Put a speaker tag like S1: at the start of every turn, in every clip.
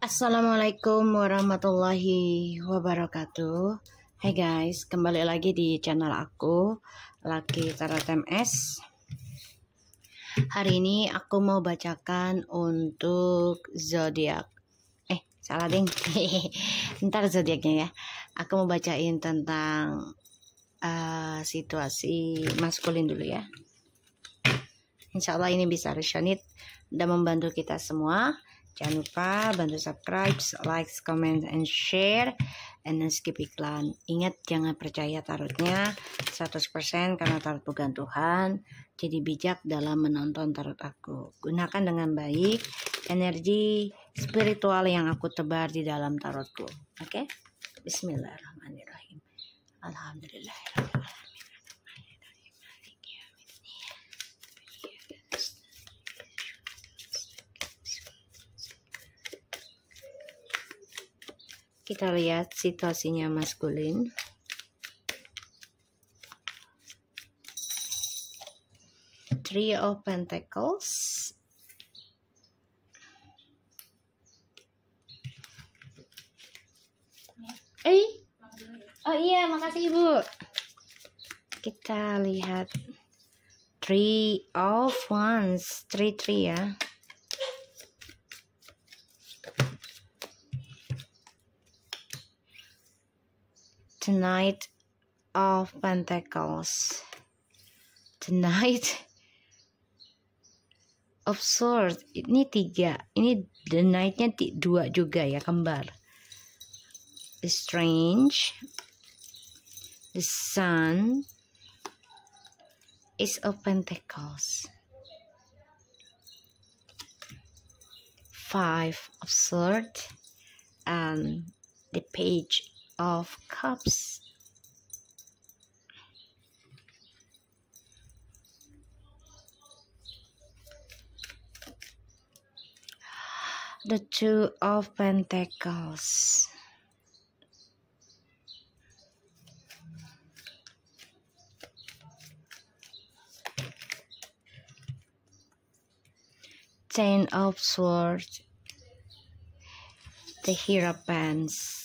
S1: Assalamualaikum warahmatullahi wabarakatuh. Hai guys, kembali lagi di channel aku, Lucky Tarot MS. Hari ini aku mau bacakan untuk zodiak. Salah ding. Ntar zodiaknya ya. Aku mau bacain tentang situasi maskulin dulu ya. Insya Allah ini bisa resonate dan membantu kita semua. Jangan lupa bantu subscribe, like, comment, and share, and then skip iklan. Ingat, jangan percaya tarotnya 100% karena tarot bukan Tuhan. Jadi bijak dalam menonton tarot aku. Gunakan dengan baik energi spiritual yang aku tebar di dalam tarotku. Oke? Bismillahirrahmanirrahim. Alhamdulillahirrahmanirrahim. Kita lihat situasinya maskulin. Three of Pentacles. Oh iya, makasih Ibu. Kita lihat Three of Wands, 3 ya. The Knight of Pentacles, the Knight of Swords. Ini 3, ini the Knight-nya 2 juga ya, kembar. The Strange, the Sun, Ace of Pentacles, 5 of Swords, and the Page of Cups. The Two of Pentacles. Ten of Swords. The Hierophants.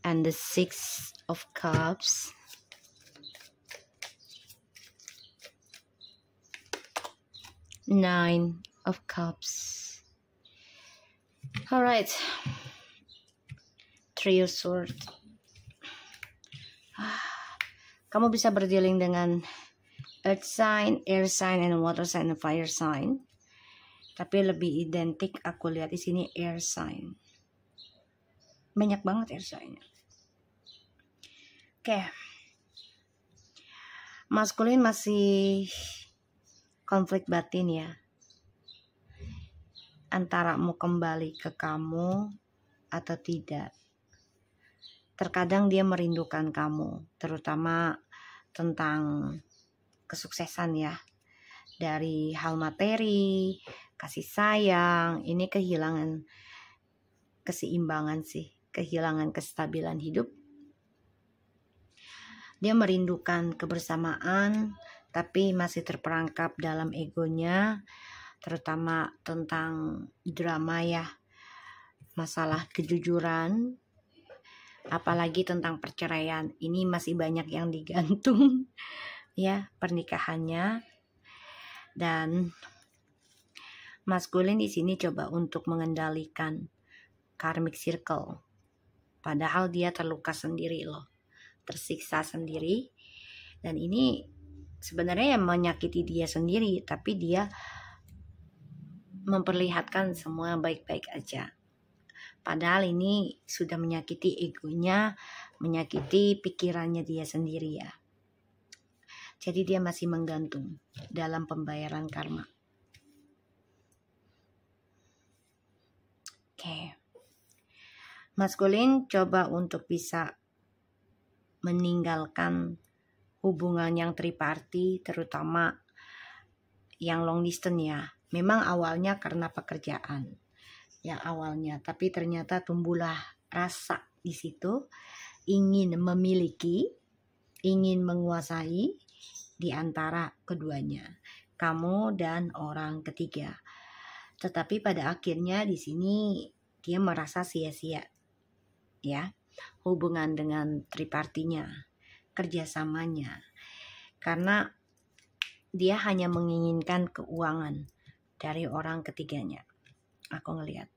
S1: And the 6 of Cups. Nine of Cups. Alright. Three of Swords. Kamu bisa berdealing dengan earth sign, air sign, and water sign, and fire sign. Tapi lebih identik aku lihat di sini air sign. Banyak banget air sign-nya. Oke. Maskulin masih konflik batin ya. Antara mau kembali ke kamu atau tidak. Terkadang dia merindukan kamu, terutama tentang kesuksesan ya. Dari hal materi, kasih sayang, ini kehilangan keseimbangan sih, kehilangan kestabilan hidup. Dia merindukan kebersamaan, tapi masih terperangkap dalam egonya, terutama tentang drama ya, masalah kejujuran, apalagi tentang perceraian. Ini masih banyak yang digantung ya pernikahannya. Dan maskulin di sini coba untuk mengendalikan karmic circle. Padahal dia terluka sendiri loh. Tersiksa sendiri. Dan ini sebenarnya yang menyakiti dia sendiri. Tapi dia memperlihatkan semua baik-baik aja. Padahal ini sudah menyakiti egonya. Menyakiti pikirannya dia sendiri ya. Jadi dia masih menggantung dalam pembayaran karma. Oke. Maskulin coba untuk bisa meninggalkan hubungan yang triparty, terutama yang long distance ya. Memang awalnya karena pekerjaan yang awalnya, tapi ternyata tumbuhlah rasa di situ, ingin memiliki, ingin menguasai di antara keduanya, kamu dan orang ketiga. Tetapi pada akhirnya di sini dia merasa sia-sia ya hubungan dengan tripartinya, kerjasamanya, karena dia hanya menginginkan keuangan dari orang ketiganya. Aku ngelihat.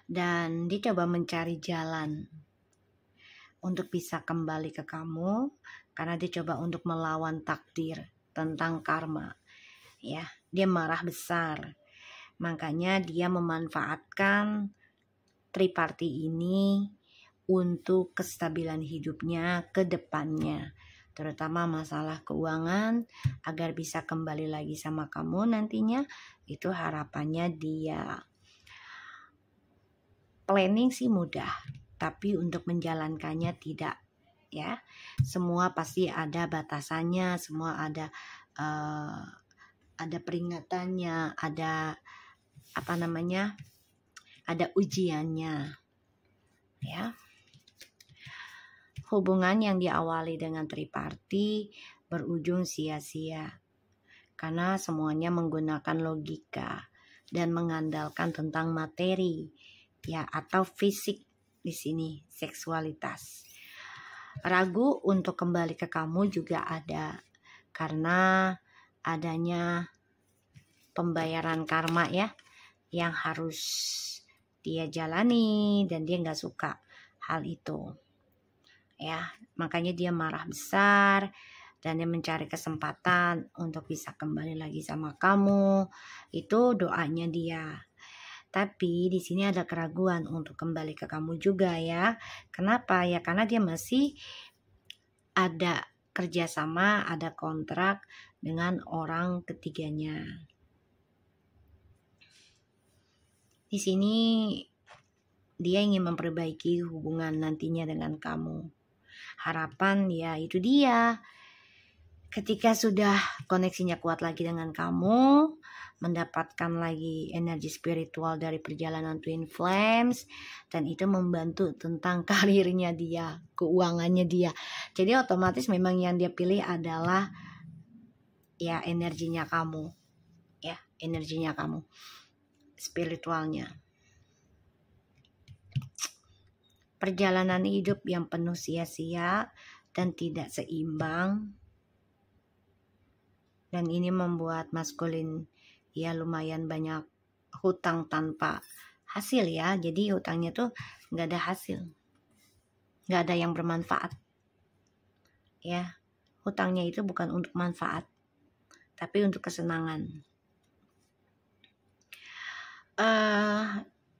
S1: Dan dia coba mencari jalan untuk bisa kembali ke kamu, karena dia coba untuk melawan takdir tentang karma. Ya, dia marah besar. Makanya dia memanfaatkan triparti ini untuk kestabilan hidupnya ke depannya, terutama masalah keuangan, agar bisa kembali lagi sama kamu nantinya. Itu harapannya dia. Planning sih mudah, tapi untuk menjalankannya tidak ya. Semua pasti ada batasannya, semua ada peringatannya, ada ada ujiannya ya. Hubungan yang diawali dengan triparti berujung sia-sia karena semuanya menggunakan logika dan mengandalkan tentang materi ya, atau fisik di sini, seksualitas. Ragu untuk kembali ke kamu juga ada karena adanya pembayaran karma ya yang harus dia jalani, dan dia nggak suka hal itu ya. Makanya dia marah besar dan dia mencari kesempatan untuk bisa kembali lagi sama kamu. Itu doanya dia. Tapi di sini ada keraguan untuk kembali ke kamu juga ya. Kenapa ya? Karena dia masih ada kerjasama, ada kontrak dengan orang ketiganya. Di sini dia ingin memperbaiki hubungan nantinya dengan kamu. Harapan ya itu dia. Ketika sudah koneksinya kuat lagi dengan kamu, mendapatkan lagi energi spiritual dari perjalanan Twin Flames, dan itu membantu tentang karirnya dia, keuangannya dia. Jadi otomatis memang yang dia pilih adalah ya energinya kamu, ya energinya kamu, spiritualnya. Perjalanan hidup yang penuh sia-sia dan tidak seimbang. Dan ini membuat maskulin ya lumayan banyak hutang tanpa hasil ya. Jadi hutangnya tuh nggak ada hasil, nggak ada yang bermanfaat ya. Hutangnya itu bukan untuk manfaat, tapi untuk kesenangan.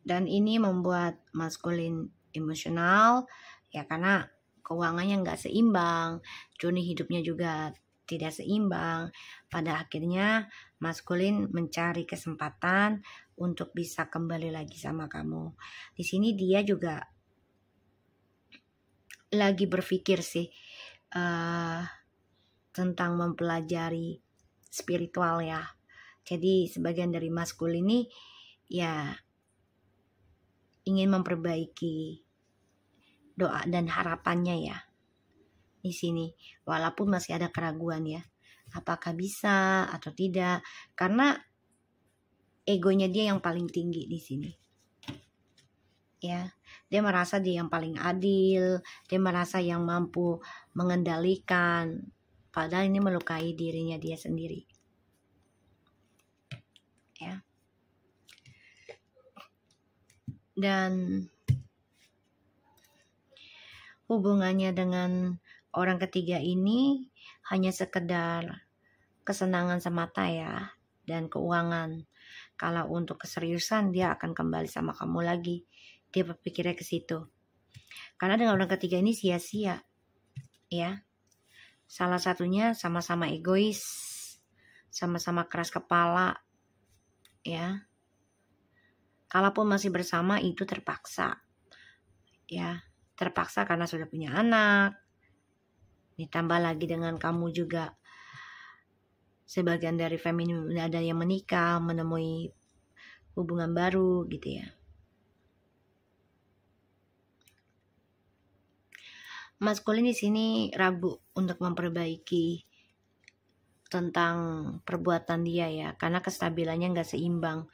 S1: Dan ini membuat maskulin emosional ya, karena keuangannya nggak seimbang, journey hidupnya juga tidak seimbang. Pada akhirnya maskulin mencari kesempatan untuk bisa kembali lagi sama kamu. Di sini dia juga lagi berpikir sih tentang mempelajari spiritual ya. Jadi sebagian dari maskulin ini ya ingin memperbaiki doa dan harapannya ya di sini, walaupun masih ada keraguan ya, apakah bisa atau tidak, karena egonya dia yang paling tinggi di sini ya. Dia merasa dia yang paling adil, dia merasa yang mampu mengendalikan, padahal ini melukai dirinya dia sendiri ya. Dan hubungannya dengan orang ketiga ini hanya sekedar kesenangan semata ya, dan keuangan. Kalau untuk keseriusan dia akan kembali sama kamu lagi. Dia berpikirnya ke situ. Karena dengan orang ketiga ini sia-sia ya. Salah satunya sama-sama egois, sama-sama keras kepala ya. Kalaupun masih bersama itu terpaksa ya. Terpaksa karena sudah punya anak. Ditambah lagi dengan kamu juga sebagian dari feminim ada yang menikah, menemui hubungan baru gitu ya. Maskulin di sini ragu untuk memperbaiki tentang perbuatan dia ya, karena kestabilannya nggak seimbang.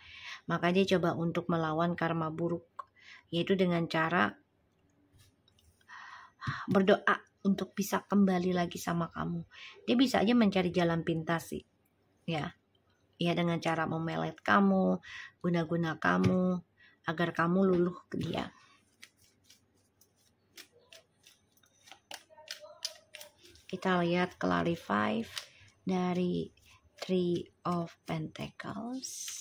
S1: Maka dia coba untuk melawan karma buruk, yaitu dengan cara berdoa untuk bisa kembali lagi sama kamu. Dia bisa aja mencari jalan pintas sih, ya dengan cara memelet kamu, guna-guna kamu agar kamu luluh ke dia. Kita lihat clarify dari Three of Pentacles.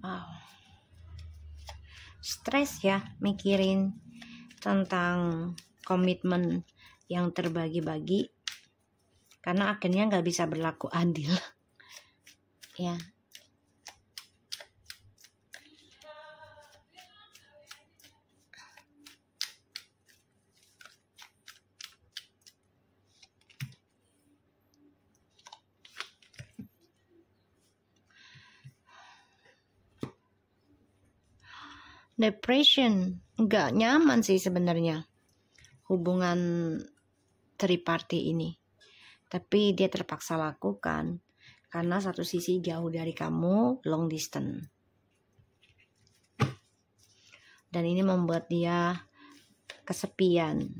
S1: Wow. Stres ya mikirin tentang komitmen yang terbagi-bagi, karena akhirnya nggak bisa berlaku adil. Ya. Depression, nggak nyaman sih sebenarnya hubungan triparty ini, tapi dia terpaksa lakukan karena satu sisi jauh dari kamu, long distance, dan ini membuat dia kesepian.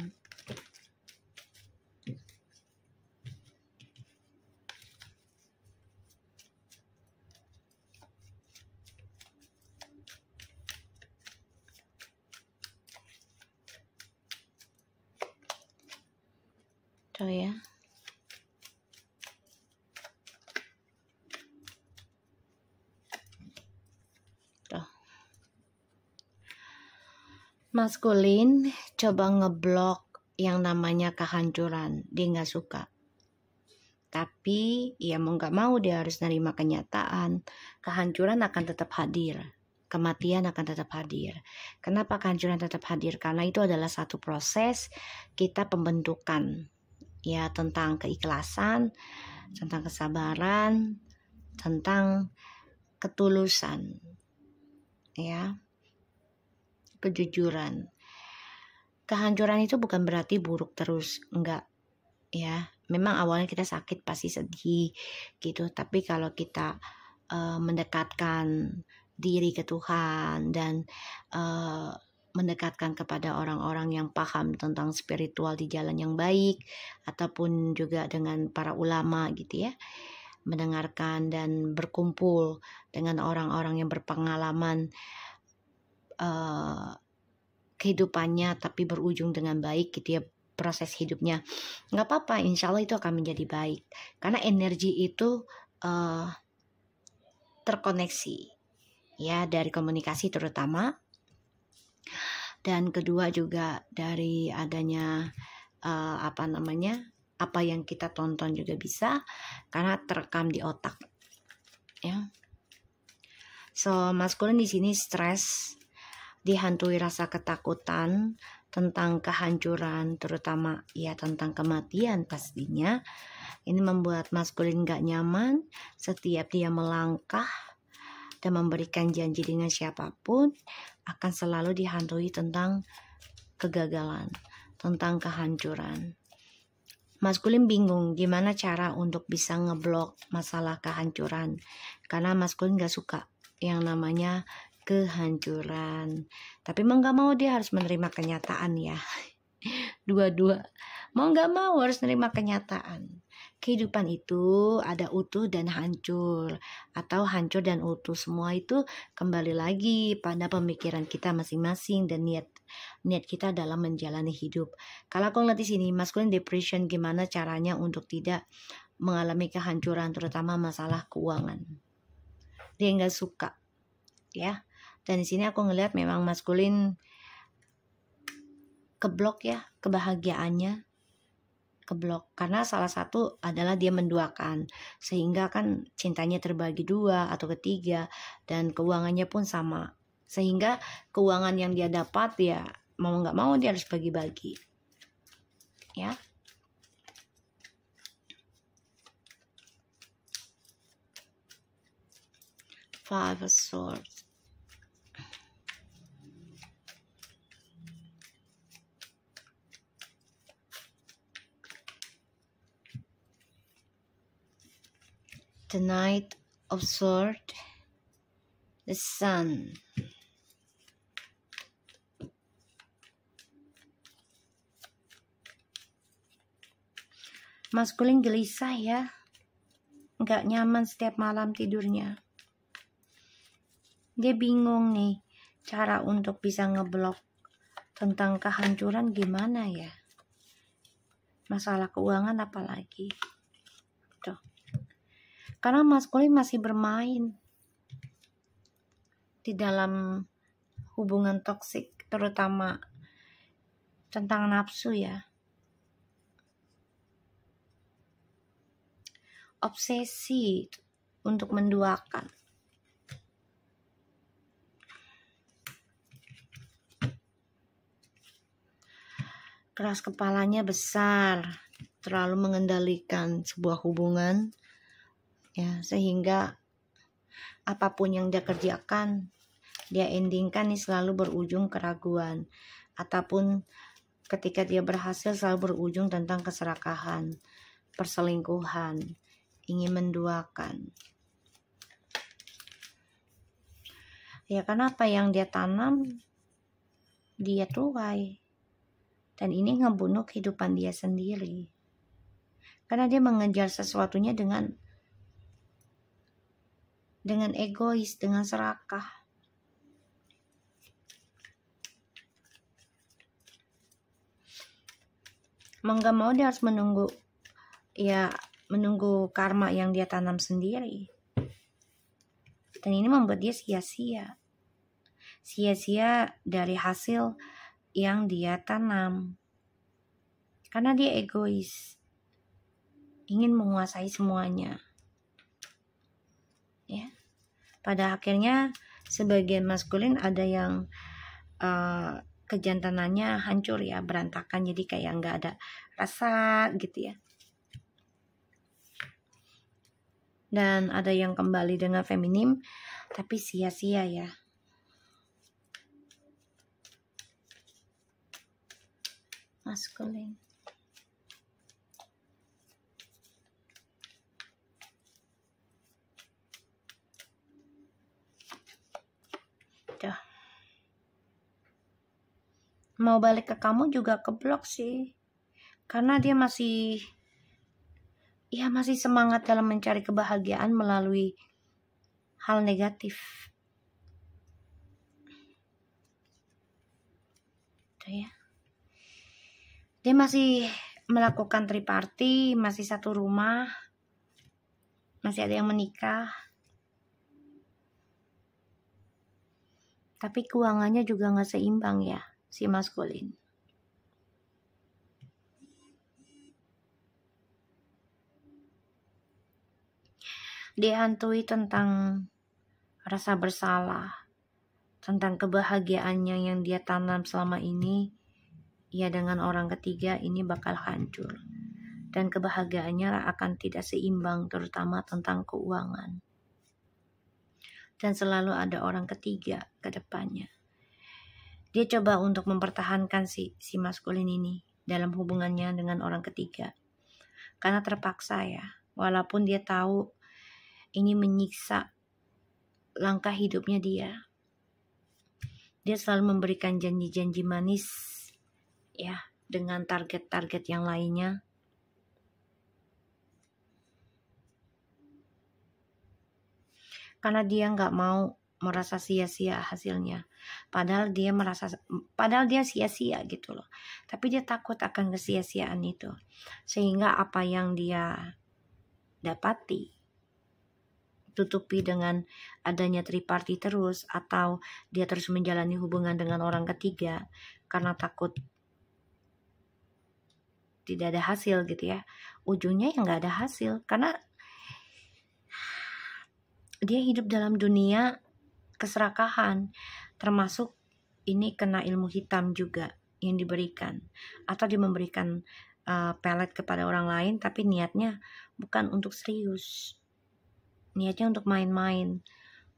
S1: Tuh ya. Tuh. Maskulin coba ngeblok yang namanya kehancuran. Dia nggak suka. Tapi ya mau nggak mau dia harus nerima kenyataan. Kehancuran akan tetap hadir. Kematian akan tetap hadir. Kenapa kehancuran tetap hadir? Karena itu adalah satu proses kita pembentukan. Ya, tentang keikhlasan, tentang kesabaran, tentang ketulusan, ya, kejujuran. Kehancuran itu bukan berarti buruk terus, enggak, ya. Memang awalnya kita sakit, pasti sedih gitu, tapi kalau kita mendekatkan diri ke Tuhan dan mendekatkan kepada orang-orang yang paham tentang spiritual di jalan yang baik, ataupun juga dengan para ulama gitu ya, mendengarkan dan berkumpul dengan orang-orang yang berpengalaman kehidupannya tapi berujung dengan baik gitu ya, proses hidupnya, nggak apa-apa, insya Allah itu akan menjadi baik karena energi itu terkoneksi ya, dari komunikasi terutama. Dan kedua juga dari adanya apa yang kita tonton juga bisa, karena terekam di otak ya. So maskulin di sini stres, dihantui rasa ketakutan tentang kehancuran, terutama ya tentang kematian pastinya. Ini membuat maskulin gak nyaman setiap dia melangkah dan memberikan janji dengan siapapun, akan selalu dihantui tentang kegagalan, tentang kehancuran. Maskulin bingung gimana cara untuk bisa ngeblok masalah kehancuran, karena maskulin gak suka yang namanya kehancuran. Tapi mau gak mau dia harus menerima kenyataan ya. Dua-dua mau gak mau harus menerima kenyataan. Kehidupan itu ada utuh dan hancur, atau hancur dan utuh. Semua itu kembali lagi pada pemikiran kita masing-masing dan niat kita dalam menjalani hidup. Kalau aku ngeliat di sini, masculine depression, gimana caranya untuk tidak mengalami kehancuran, terutama masalah keuangan. Dia nggak suka, ya. Dan di sini aku ngeliat memang masculine keblok ya, kebahagiaannya keblok, karena salah satu adalah dia menduakan, sehingga kan cintanya terbagi dua atau ketiga, dan keuangannya pun sama, sehingga keuangan yang dia dapat ya mau nggak mau dia harus bagi-bagi ya. Five of Swords. The Knight of Swords, the Sun. Maskulin gelisah ya, nggak nyaman setiap malam tidurnya. Dia bingung nih, cara untuk bisa ngeblok tentang kehancuran gimana ya. Masalah keuangan apalagi. Tuh. Karena maskulin masih bermain di dalam hubungan toksik, terutama tentang nafsu ya. Obsesi untuk menduakan. Keras kepalanya besar, terlalu mengendalikan sebuah hubungan ya, sehingga apapun yang dia kerjakan, dia endingkan nih selalu berujung keraguan, ataupun ketika dia berhasil selalu berujung tentang keserakahan, perselingkuhan, ingin menduakan. Ya karena apa yang dia tanam, dia tuai. Dan ini ngebunuh kehidupan dia sendiri. Karena dia mengejar sesuatunya dengan egois, dengan serakah. Mau gak mau dia harus menunggu karma yang dia tanam sendiri. Dan ini membuat dia sia-sia. Sia-sia dari hasil yang dia tanam. Karena dia egois. Ingin menguasai semuanya. Ya. Pada akhirnya sebagian maskulin ada yang kejantanannya hancur ya, berantakan, jadi kayak nggak ada rasa gitu ya. Dan ada yang kembali dengan feminim tapi sia-sia ya. Maskulin. Tuh. Mau balik ke kamu juga keblok sih. Karena dia masih semangat dalam mencari kebahagiaan melalui hal negatif. Tuh ya. Dia masih melakukan triparty, masih satu rumah, masih ada yang menikah. Tapi keuangannya juga gak seimbang ya, si maskulin. Dihantui tentang rasa bersalah, tentang kebahagiaannya yang dia tanam selama ini. Ya dengan orang ketiga ini bakal hancur. Dan kebahagiaannya akan tidak seimbang, terutama tentang keuangan. Dan selalu ada orang ketiga ke depannya. Dia coba untuk mempertahankan si maskulin ini dalam hubungannya dengan orang ketiga. Karena terpaksa ya. Walaupun dia tahu ini menyiksa langkah hidupnya dia. Dia selalu memberikan janji-janji manis ya, dengan target-target yang lainnya. Karena dia nggak mau merasa sia-sia hasilnya. Padahal dia sia-sia gitu loh. Tapi dia takut akan kesia-siaan itu. Sehingga apa yang dia dapati tutupi dengan adanya triparty terus, atau dia terus menjalani hubungan dengan orang ketiga karena takut tidak ada hasil gitu ya. Ujungnya yang gak ada hasil, karena dia hidup dalam dunia keserakahan, termasuk ini kena ilmu hitam juga yang diberikan, atau dia memberikan pelet kepada orang lain tapi niatnya bukan untuk serius, niatnya untuk main-main,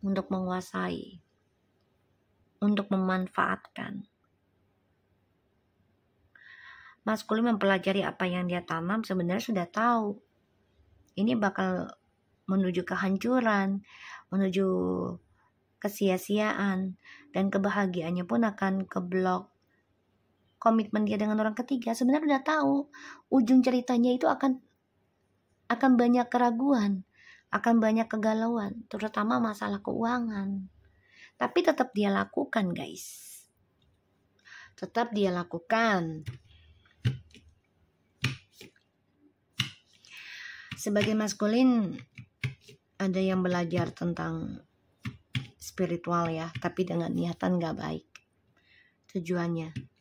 S1: untuk menguasai, untuk memanfaatkan. Maskulin mempelajari apa yang dia tanam, sebenarnya sudah tahu ini bakal menuju kehancuran, menuju kesia-siaan, dan kebahagiaannya pun akan keblok. Komitmen dia dengan orang ketiga sebenarnya udah tahu ujung ceritanya itu akan banyak keraguan, akan banyak kegalauan, terutama masalah keuangan. Tapi tetap dia lakukan, guys. Tetap dia lakukan. Sebagai maskulin, ada yang belajar tentang spiritual ya, tapi dengan niatan gak baik. Tujuannya.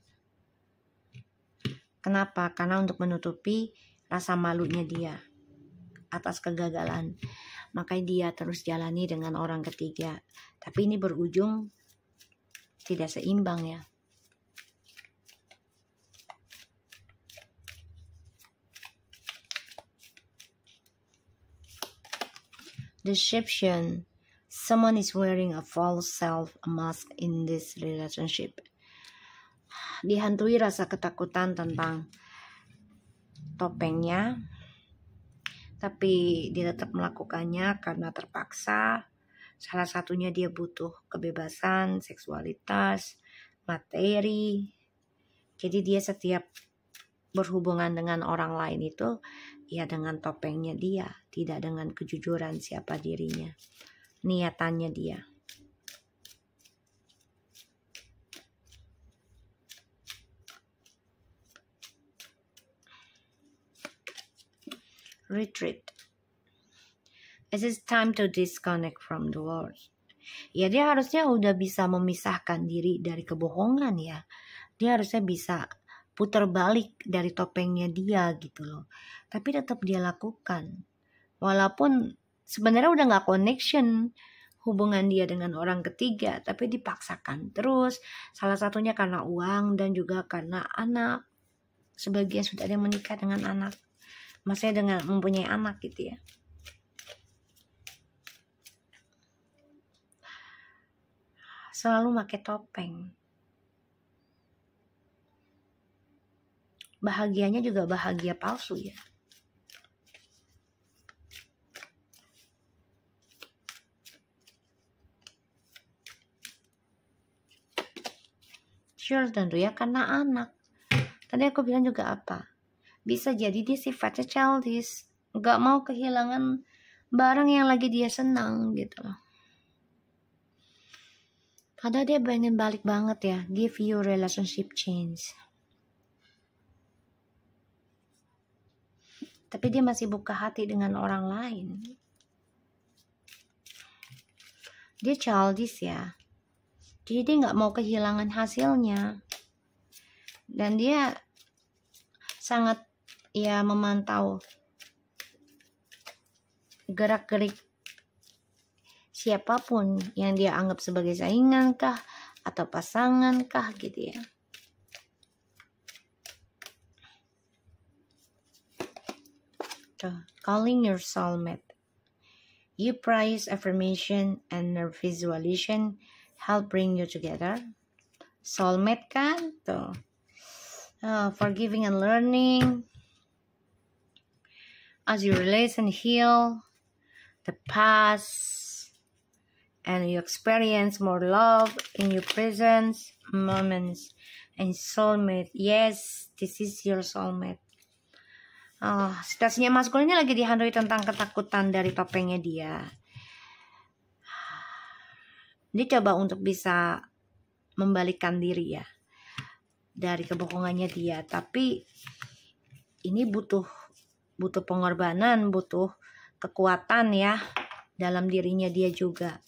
S1: Kenapa? Karena untuk menutupi rasa malunya dia atas kegagalan. Makanya dia terus jalani dengan orang ketiga. Tapi ini berujung tidak seimbang ya. Deception. Someone is wearing a false self mask in this relationship. Dihantui rasa ketakutan tentang topengnya, tapi dia tetap melakukannya karena terpaksa. Salah satunya dia butuh kebebasan, seksualitas, materi. Jadi dia setiap berhubungan dengan orang lain itu ya dengan topengnya dia, tidak dengan kejujuran siapa dirinya, niatannya dia. Retreat. It is time to disconnect from the world. Ya dia harusnya udah bisa memisahkan diri dari kebohongan ya. Dia harusnya bisa putar balik dari topengnya dia gitu loh. Tapi tetap dia lakukan. Walaupun sebenarnya udah gak connection hubungan dia dengan orang ketiga, tapi dipaksakan terus. Salah satunya karena uang dan juga karena anak. Sebagian sudah ada yang menikah dengan anak. Maksudnya dengan mempunyai anak gitu ya. Selalu pakai topeng. Bahagianya juga bahagia palsu ya. Sure tentu ya karena anak. Tadi aku bilang juga apa? Bisa jadi dia sifatnya childish, gak mau kehilangan barang yang lagi dia senang gitu loh. Padahal dia pengen balik banget ya, give you relationship change. Tapi dia masih buka hati dengan orang lain. Dia childish ya. Jadi dia gak mau kehilangan hasilnya. Dan dia sangat ya memantau gerak-gerik siapapun yang dia anggap sebagai saingan kah atau pasangan kah gitu ya. Calling your soulmate. You praise, affirmation, and visualization help bring you together. Soulmate kan tuh. Forgiving and learning. As you release and heal the past, and you experience more love in your present moments. And soulmate, yes, this is your soulmate. Situasinya maskulinnya lagi dihantui tentang ketakutan dari topengnya dia. Dia coba untuk bisa membalikkan diri ya dari kebohongannya dia, tapi ini butuh pengorbanan, butuh kekuatan ya dalam dirinya dia juga.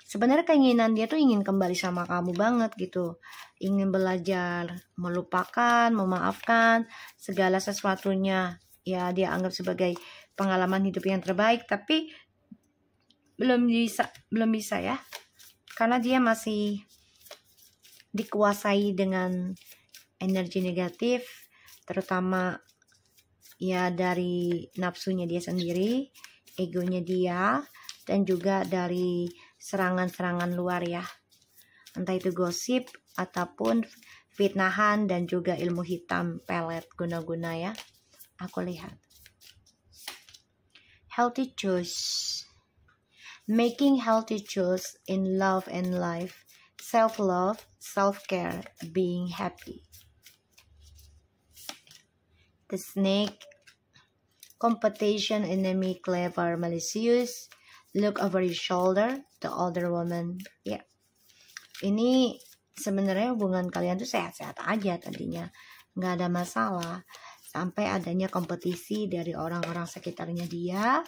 S1: Sebenarnya keinginan dia tuh ingin kembali sama kamu banget gitu, ingin belajar melupakan, memaafkan segala sesuatunya ya dia anggap sebagai pengalaman hidup yang terbaik, tapi belum bisa ya, karena dia masih dikuasai dengan energi negatif, terutama ya dari nafsunya dia sendiri, egonya dia, dan juga dari serangan-serangan luar ya, entah itu gosip ataupun fitnahan dan juga ilmu hitam pelet guna-guna ya. Aku lihat healthy choice. Making healthy choice in love and life, self-love, self-care, being happy. The snake, competition, enemy, clever, malicious, look over your shoulder, the older woman. Ya, ini sebenarnya hubungan kalian tuh sehat-sehat aja tadinya, nggak ada masalah. Sampai adanya kompetisi dari orang-orang sekitarnya dia,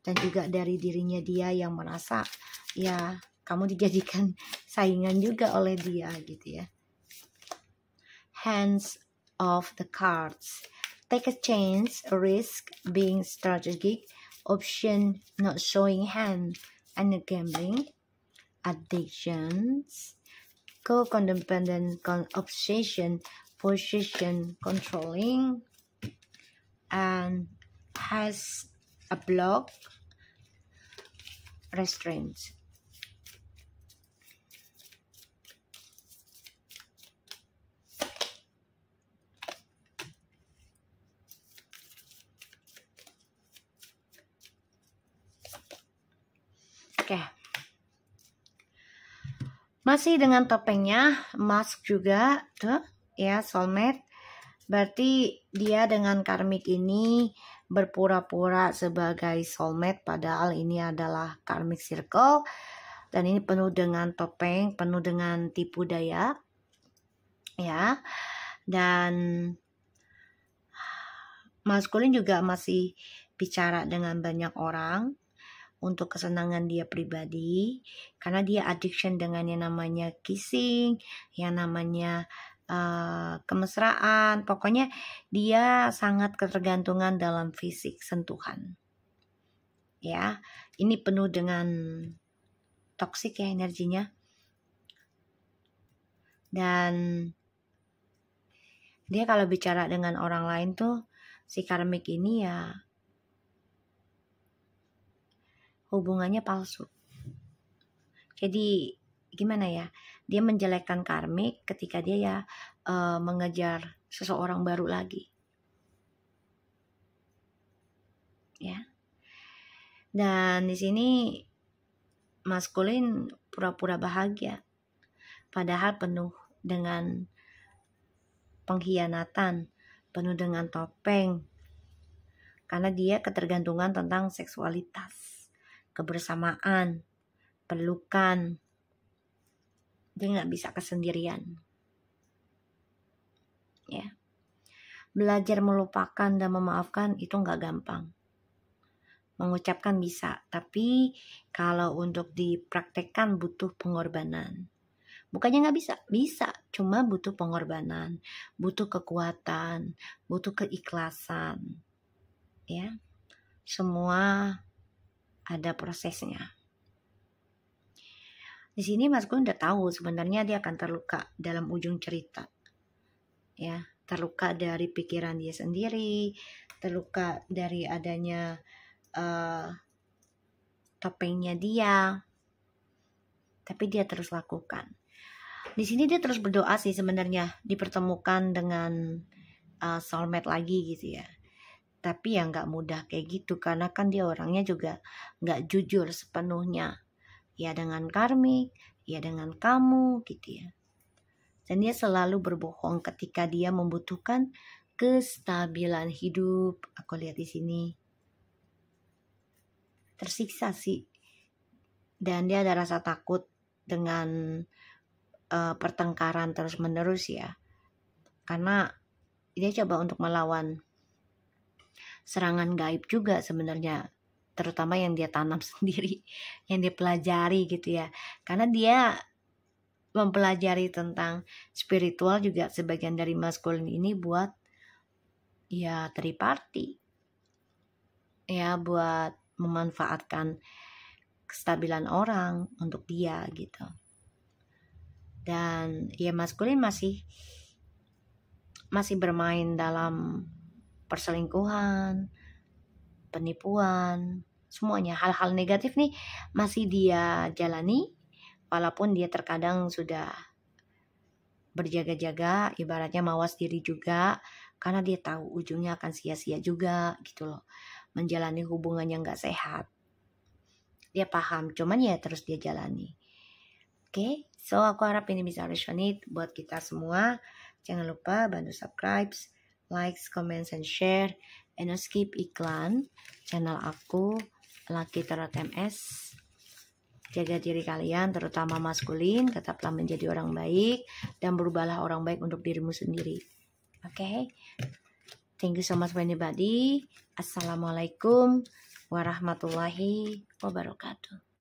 S1: dan juga dari dirinya dia yang merasa ya kamu dijadikan saingan juga oleh dia gitu ya. Hands of the cards. Take a chance, a risk, being strategic, option, not showing hand, and gambling. Addictions, co-codependent, obsession, possession, controlling, and has a block, restraint. Oke. Masih dengan topengnya, mask juga tuh ya, soulmate. Berarti dia dengan karmik ini berpura-pura sebagai soulmate, padahal ini adalah karmic circle. Dan ini penuh dengan topeng, penuh dengan tipu daya. Ya. Dan maskulin juga masih bicara dengan banyak orang untuk kesenangan dia pribadi, karena dia addiction dengan yang namanya kissing, yang namanya kemesraan. Pokoknya dia sangat ketergantungan dalam fisik, sentuhan. Ya, ini penuh dengan toksik ya energinya. Dan dia kalau bicara dengan orang lain tuh, si karmik ini ya hubungannya palsu. Jadi gimana ya, dia menjelekkan karmik ketika dia ya mengejar seseorang baru lagi. Ya. Dan di sini maskulin pura-pura bahagia, padahal penuh dengan pengkhianatan, penuh dengan topeng, karena dia ketergantungan tentang seksualitas, kebersamaan, pelukan. Dia nggak bisa kesendirian. Ya, belajar melupakan dan memaafkan itu nggak gampang. Mengucapkan bisa, tapi kalau untuk dipraktekkan butuh pengorbanan. Bukannya nggak bisa, bisa, cuma butuh pengorbanan, butuh kekuatan, butuh keikhlasan. Ya, semua ada prosesnya. Di sini Mas Gun udah tahu sebenarnya dia akan terluka dalam ujung cerita. Ya, terluka dari pikiran dia sendiri, terluka dari adanya topengnya dia. Tapi dia terus lakukan. Di sini dia terus berdoa sih sebenarnya dipertemukan dengan soulmate lagi gitu ya. Tapi ya nggak mudah kayak gitu, karena kan dia orangnya juga nggak jujur sepenuhnya. Ya dengan karmik, ya dengan kamu gitu ya. Dan dia selalu berbohong ketika dia membutuhkan kestabilan hidup. Aku lihat di sini. Tersiksa sih. Dan dia ada rasa takut dengan pertengkaran terus-menerus ya. Karena dia coba untuk melawan serangan gaib juga sebenarnya, terutama yang dia tanam sendiri, yang dia pelajari gitu ya. Karena dia mempelajari tentang spiritual juga sebagian dari maskulin ini buat ya triparty, ya buat memanfaatkan kestabilan orang untuk dia gitu. Dan ya maskulin masih bermain dalam perselingkuhan, penipuan, semuanya hal-hal negatif nih masih dia jalani, walaupun dia terkadang sudah berjaga-jaga, ibaratnya mawas diri juga, karena dia tahu ujungnya akan sia-sia juga gitu loh. menjalani hubungan yang gak sehat. Dia paham, cuman ya terus dia jalani. Oke, so aku harap ini bisa resonate buat kita semua. Jangan lupa bantu subscribe, like, comment, and share. And no skip iklan channel aku, Laki Tarot MS. Jaga diri kalian, terutama maskulin. Tetaplah menjadi orang baik. Dan berubahlah orang baik untuk dirimu sendiri. Oke, thank you so much for anybody. Assalamualaikum warahmatullahi wabarakatuh.